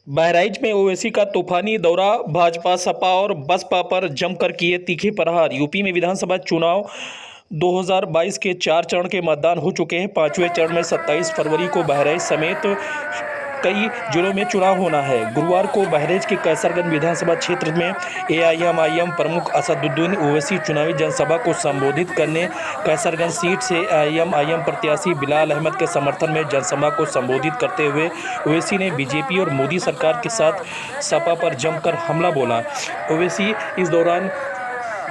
बहराइच में ओवैसी का तूफानी दौरा, भाजपा सपा और बसपा पर जमकर किए तीखे प्रहार। यूपी में विधानसभा चुनाव 2022 के 4 चरण के मतदान हो चुके हैं। पांचवें चरण में 27 फरवरी को बहराइच समेत कई जिलों में चुनाव होना है। गुरुवार को बहराइच के कैसरगंज विधानसभा क्षेत्र में एआईएमआईएम प्रमुख असदुद्दीन ओवैसी चुनावी जनसभा को संबोधित करने कैसरगंज सीट से एआईएमआईएम प्रत्याशी बिलाल अहमद के समर्थन में जनसभा को संबोधित करते हुए ओवैसी ने बीजेपी और मोदी सरकार के साथ सपा पर जमकर हमला बोला। ओवैसी इस दौरान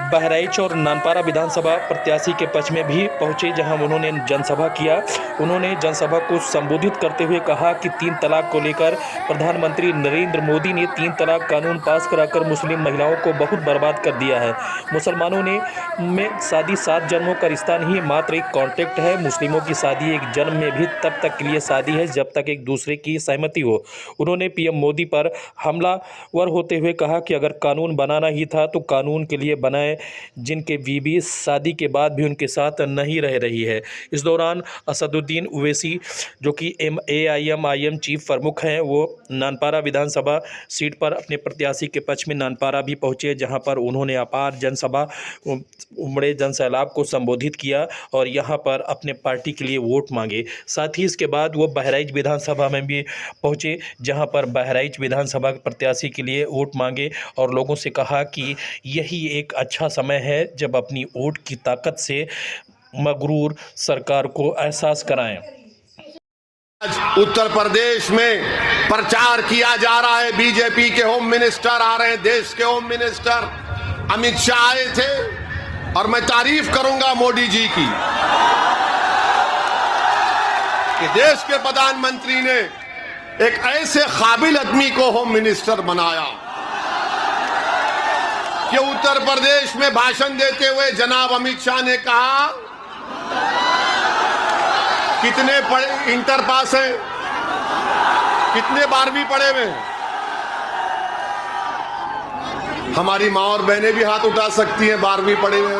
बहराइच और नानपारा विधानसभा प्रत्याशी के पक्ष में भी पहुंचे, जहां उन्होंने जनसभा किया। उन्होंने जनसभा को संबोधित करते हुए कहा कि 3 तलाक को लेकर प्रधानमंत्री नरेंद्र मोदी ने 3 तलाक कानून पास कराकर मुस्लिम महिलाओं को बहुत बर्बाद कर दिया है। मुसलमानों में शादी 7 जन्मों का रिश्ता नहीं, मात्र एक कॉन्ट्रैक्ट है। मुस्लिमों की शादी एक जन्म में भी तब तक के लिए शादी है जब तक एक दूसरे की सहमति हो। उन्होंने पीएम मोदी पर हमलावर होते हुए कहा कि अगर कानून बनाना ही था तो कानून के लिए बनाए, जिनके बीवी शादी के बाद भी उनके साथ नहीं रह रही है। इस दौरान असदुद्दीन ओवैसी, जो कि एआईएमआईएम चीफ प्रमुख हैं, वो नानपारा विधानसभा सीट पर अपने प्रत्याशी के पक्ष में नानपारा भी पहुंचे, जहां पर उन्होंने अपार जनसभा उमड़े जनसैलाब को संबोधित किया और यहां पर अपने पार्टी के लिए वोट मांगे। साथ ही इसके बाद वो बहराइच विधानसभा में भी पहुंचे, जहां पर बहराइच विधानसभा प्रत्याशी के लिए वोट मांगे और लोगों से कहा कि यही एक अच्छा समय है जब अपनी वोट की ताकत से मगरूर सरकार को एहसास कराएं। उत्तर प्रदेश में प्रचार किया जा रहा है। बीजेपी के होम मिनिस्टर आ रहे हैं, देश के होम मिनिस्टर अमित शाह आए थे और मैं तारीफ करूंगा मोदी जी की कि देश के प्रधानमंत्री ने एक ऐसे काबिल आदमी को होम मिनिस्टर बनाया कि उत्तर प्रदेश में भाषण देते हुए जनाब अमित शाह ने कहा, कितने इंटर पास है, कितने 12वीं पढ़े हुए हैं। हमारी मां और बहनें भी हाथ उठा सकती हैं 12वीं पढ़े हुए।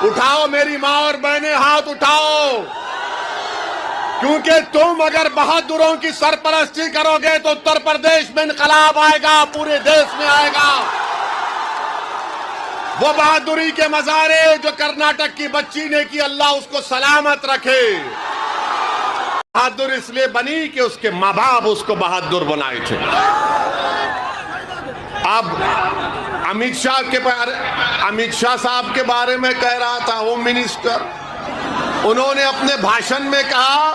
उठाओ मेरी मां और बहनें, हाथ उठाओ, क्योंकि तुम अगर बहादुरों की सरपरस्ती करोगे तो उत्तर प्रदेश में इनकलाब आएगा, पूरे देश में आएगा। वो बहादुरी के मजारे जो कर्नाटक की बच्ची ने की, अल्लाह उसको सलामत रखे। बहादुर इसलिए बनी कि उसके माँ बाप उसको बहादुर बनाए थे। अब अमित शाह साहब के बारे में कह रहा था होम मिनिस्टर, उन्होंने अपने भाषण में कहा,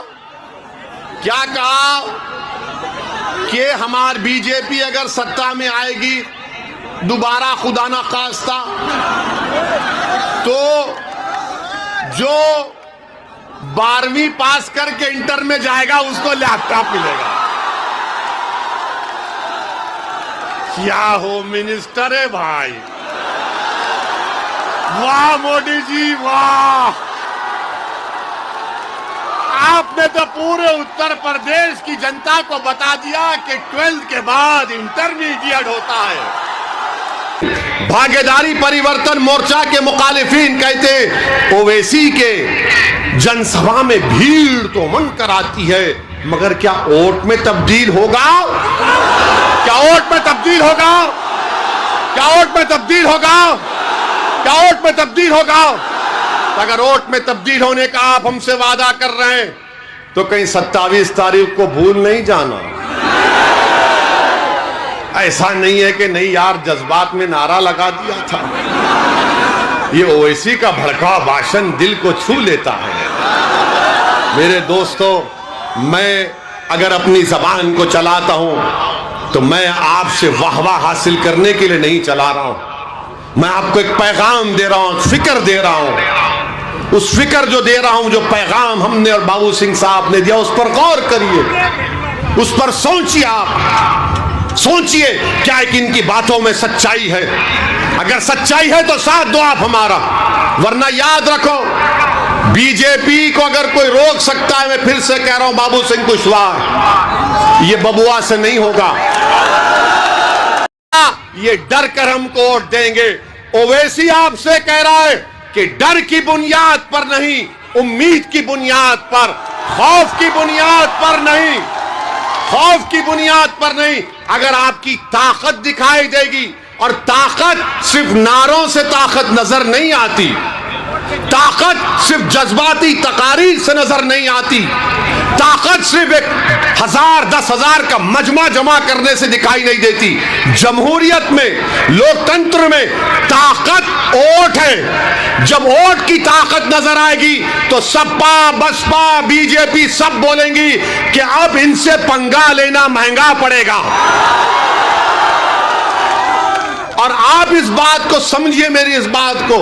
क्या कहा कि हमारी बीजेपी अगर सत्ता में आएगी दोबारा, खुदा ना खास्ता, तो जो 12वीं पास करके इंटर में जाएगा उसको लैपटॉप मिलेगा। क्या होम मिनिस्टर है भाई, वाह मोदी जी वाह। आपने तो पूरे उत्तर प्रदेश की जनता को बता दिया कि 12th के बाद इंटरमीडिएट होता है। भागीदारी परिवर्तन मोर्चा के मुखालिफिन कहते ओवैसी के जनसभा में भीड़ तो मन कराती है, मगर क्या वोट में तब्दील होगा? क्या वोट में तब्दील होगा? क्या वोट में तब्दील होगा? क्या वोट में तब्दील होगा? अगर वोट में तब्दील होने का आप हमसे वादा कर रहे हैं तो कहीं 27 तारीख को भूल नहीं जाना। ऐसा नहीं है कि नहीं यार जज्बात में नारा लगा दिया था। ये ओवैसी का भड़का भाषण दिल को छू लेता है। मेरे दोस्तों, मैं अगर अपनी जबान को चलाता हूं तो मैं आपसे वाहवाह हासिल करने के लिए नहीं चला रहा हूं। मैं आपको एक पैगाम दे रहा हूं, फिक्र दे रहा हूं। उस फिक्र जो दे रहा हूं, जो पैगाम हमने और बाबू सिंह साहब ने दिया, उस पर गौर करिए, उस पर सोचिए। आप सोचिए क्या एक इनकी बातों में सच्चाई है। अगर सच्चाई है तो साथ दो आप हमारा, वरना याद रखो बीजेपी को अगर कोई रोक सकता है, मैं फिर से कह रहा हूं बाबू सिंह कुशवाहा, ये बबुआ से नहीं होगा। ये डर कर हमको वोट देंगे। ओवैसी आपसे कह रहा है कि डर की बुनियाद पर नहीं, उम्मीद की बुनियाद पर, खौफ की बुनियाद पर नहीं, खौफ की बुनियाद पर नहीं, अगर आपकी ताकत दिखाई देगी, और ताकत सिर्फ नारों से ताकत नजर नहीं आती, ताकत सिर्फ जज्बाती तकारीर से नजर नहीं आती, ताकत सिर्फ 1000 10,000 का मजमा जमा करने से दिखाई नहीं देती। जमहूरियत में, लोकतंत्र में ताकत वोट है। जब वोट की ताकत नजर आएगी तो सपा, बसपा, बीजेपी सब बोलेंगी कि अब इनसे पंगा लेना महंगा पड़ेगा। और आप इस बात को समझिए, मेरी इस बात को,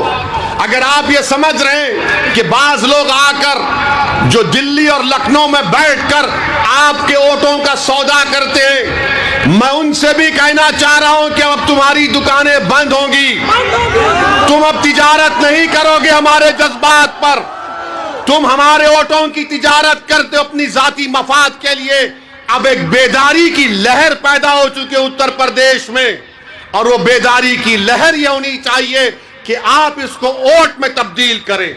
अगर आप ये समझ रहे हैं कि बाज लोग आकर जो दिल्ली और लखनऊ में बैठकर आपके वोटों का सौदा करते हैं, मैं उनसे भी कहना चाह रहा हूं कि अब तुम्हारी दुकानें बंद होंगी। तुम अब तिजारत नहीं करोगे हमारे जज्बात पर, तुम हमारे वोटों की तिजारत करते हो अपनी जाती मफाद के लिए। अब एक बेदारी की लहर पैदा हो चुकी है उत्तर प्रदेश में, और वो बेदारी की लहर ये होनी चाहिए कि आप इसको वोट में तब्दील करें।